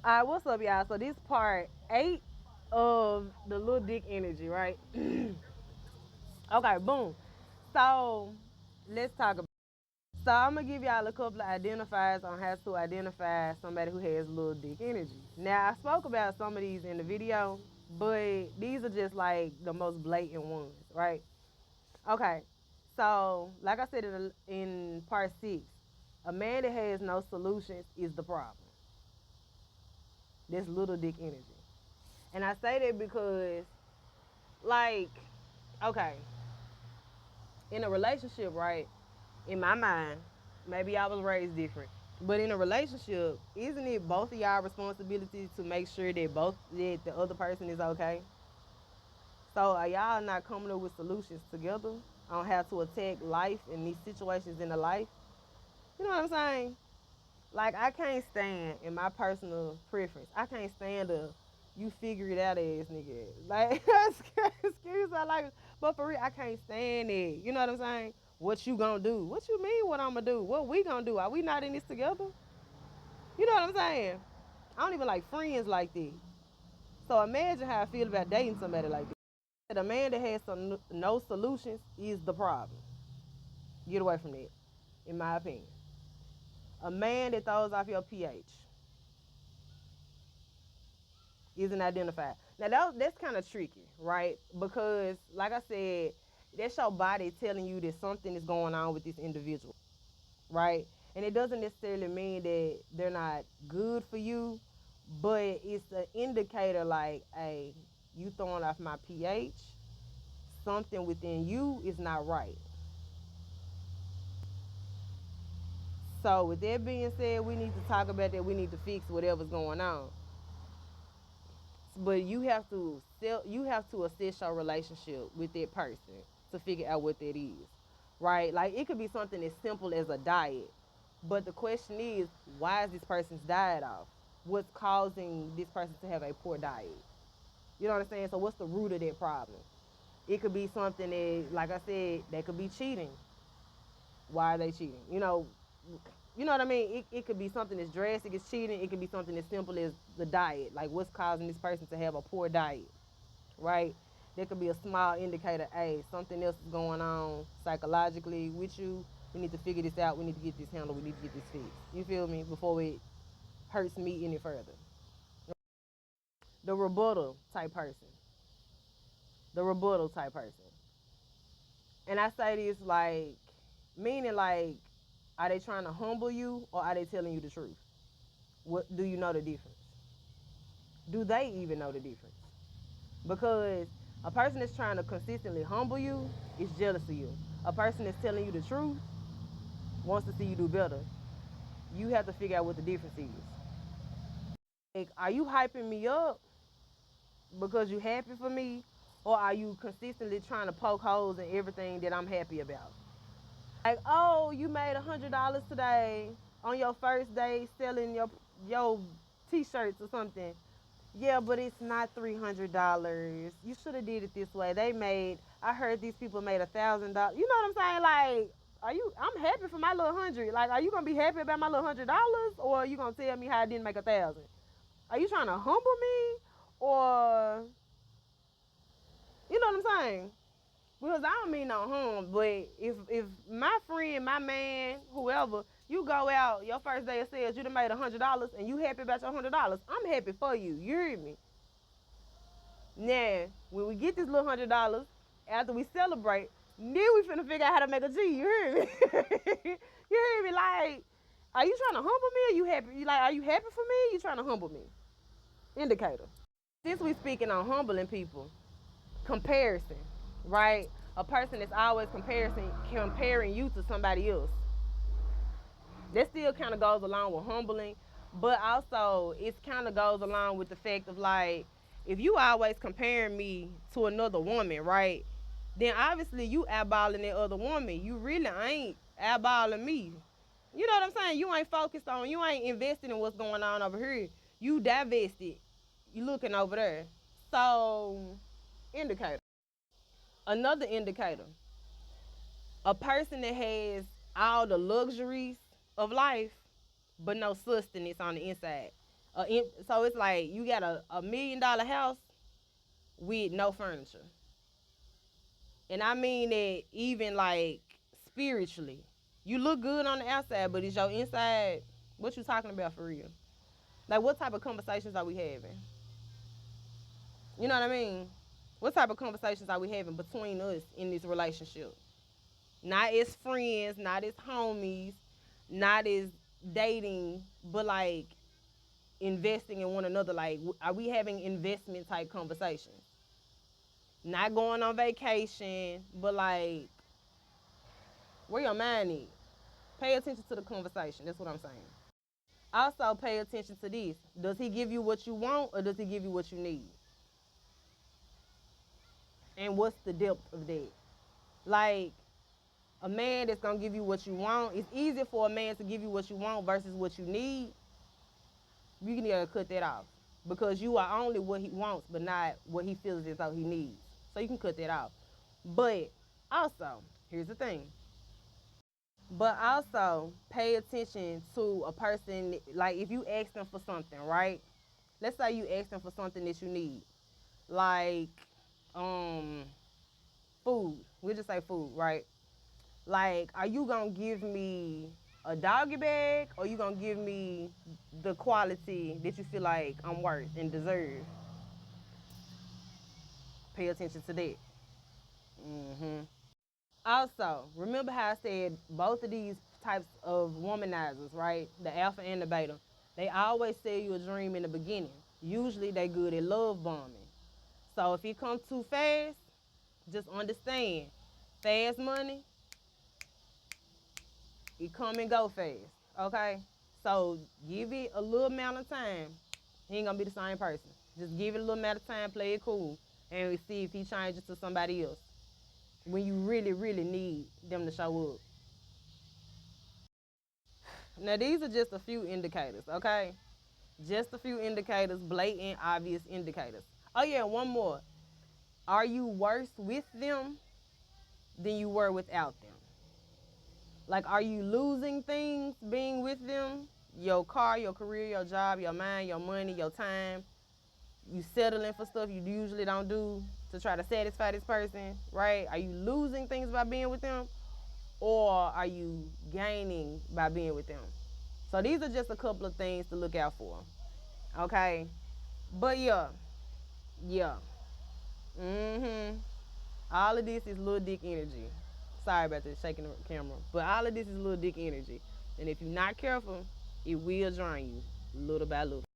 All right, what's up, y'all? So this part 8 of the little dick energy, right? Okay, boom. So let's talk about. So I'm gonna give y'all a couple of identifiers on how to identify somebody who has little dick energy. Now I spoke about some of these in the video, but these are just like the most blatant ones, right? Okay. So like I said in part 6, a man that has no solutions is the problem. That's little dick energy. And I say that because, like, okay, in a relationship, right? In my mind, maybe I was raised different, but in a relationship, isn't it both of y'all responsibility to make sure that the other person is okay? So are y'all not coming up with solutions together on how to attack life and these situations in the life? You know what I'm saying? Like, I can't stand, in my personal preference, I can't stand a you figure it out ass nigga. Like, excuse my language, but for real, I can't stand it. You know what I'm saying? What you gonna do? What you mean? What I'm gonna do? What we gonna do? Are we not in this together? You know what I'm saying? I don't even like friends like that. So imagine how I feel about dating somebody like that. A man that has no solutions is the problem. Get away from that, in my opinion. A man that throws off your pH isn't identified. Now that's kind of tricky, right? Because like I said, that's your body telling you that something is going on with this individual, right? And it doesn't necessarily mean that they're not good for you, but it's an indicator like, hey, you throwing off my pH, something within you is not right. So with that being said, we need to talk about that. We need to fix whatever's going on. But you have to assess your relationship with that person to figure out what that is, right? Like, it could be something as simple as a diet, but the question is, why is this person's diet off? What's causing this person to have a poor diet? You know what I'm saying? So what's the root of that problem? It could be something that, like I said, that could be cheating. Why are they cheating? You know what I mean? It could be something as drastic as cheating. It could be something as simple as the diet. Like, what's causing this person to have a poor diet, right? There could be a small indicator, hey, something else is going on psychologically with you. We need to figure this out. We need to get this handled. We need to get this fixed. You feel me? Before it hurts me any further. The rebuttal type person. The rebuttal type person. And I say this like, meaning like, are they trying to humble you or are they telling you the truth? What do you know the difference? Do they even know the difference? Because a person that's trying to consistently humble you is jealous of you. A person that's telling you the truth wants to see you do better. You have to figure out what the difference is. Like, are you hyping me up because you happy for me, or are you consistently trying to poke holes in everything that I'm happy about? Like, oh, you made $100 today on your first day selling your t-shirts or something. Yeah, but it's not $300. You should have did it this way. I heard these people made $1,000. You know what I'm saying? Like, I'm happy for my little 100. Like, are you gonna be happy about my little $100, or are you gonna tell me how I didn't make 1,000? Are you trying to humble me, or you know what I'm saying? Because I don't mean no harm, but if my friend, my man, whoever, you go out your first day of sales, you done made $100 and you happy about your $100, I'm happy for you. You hear me? Now, when we get this little $100, after we celebrate, then we finna figure out how to make a G. You hear me? You hear me? Like, are you trying to humble me? Or you happy? You like, are you happy for me? You trying to humble me? Indicator. Since we speaking on humbling people, comparison, right? A person that's always comparing you to somebody else. That still kind of goes along with humbling, but also it kind of goes along with the fact of like, if you always comparing me to another woman, right? Then obviously you eyeballing that other woman. You really ain't eyeballing me. You know what I'm saying? You ain't focused on, you ain't invested in what's going on over here. You divested. You looking over there. So, indicator. Another indicator. A person that has all the luxuries of life, but no sustenance on the inside. So it's like you got a $1 million house with no furniture. And I mean that even like spiritually. You look good on the outside, but it's your inside. What you talking about for real? Like, what type of conversations are we having? You know what I mean? What type of conversations are we having between us in this relationship? Not as friends, not as homies, not as dating, but like investing in one another. Like, are we having investment type conversations? Not going on vacation, but like, where your mind is. Pay attention to the conversation. That's what I'm saying. Also, pay attention to this. Does he give you what you want or does he give you what you need? And what's the depth of that? Like, a man that's gonna give you what you want, it's easier for a man to give you what you want versus what you need. You can either cut that off because you are only what he wants, but not what he feels as though he needs. So you can cut that off. But also, here's the thing. But also pay attention to a person. Like, if you ask them for something, right? Let's say you ask them for something that you need, like um food. We'll just say food, right? Like, are you gonna give me a doggy bag or you gonna give me the quality that you feel like I'm worth and deserve? Pay attention to that. hmm Also, remember how I said both of these types of womanizers, right? The alpha and the beta, they always sell you a dream in the beginning. Usually they good at love bombing. So if it comes too fast, just understand, fast money, it come and go fast, okay? So give it a little amount of time. He ain't gonna be the same person. Just give it a little amount of time, play it cool, and we see if he changes to somebody else when you really, really need them to show up. Now these are just a few indicators, okay? Just a few indicators, blatant, obvious indicators. Oh yeah, one more. Are you worse with them than you were without them? Like, are you losing things being with them? Your car, your career, your job, your mind, your money, your time. You settling for stuff you usually don't do to try to satisfy this person, right? Are you losing things by being with them? Or are you gaining by being with them? So these are just a couple of things to look out for. Okay? But yeah. Yeah. Mm-hmm. All of this is little dick energy. Sorry about this, shaking the camera. But all of this is little dick energy. And if you're not careful, it will drain you little by little.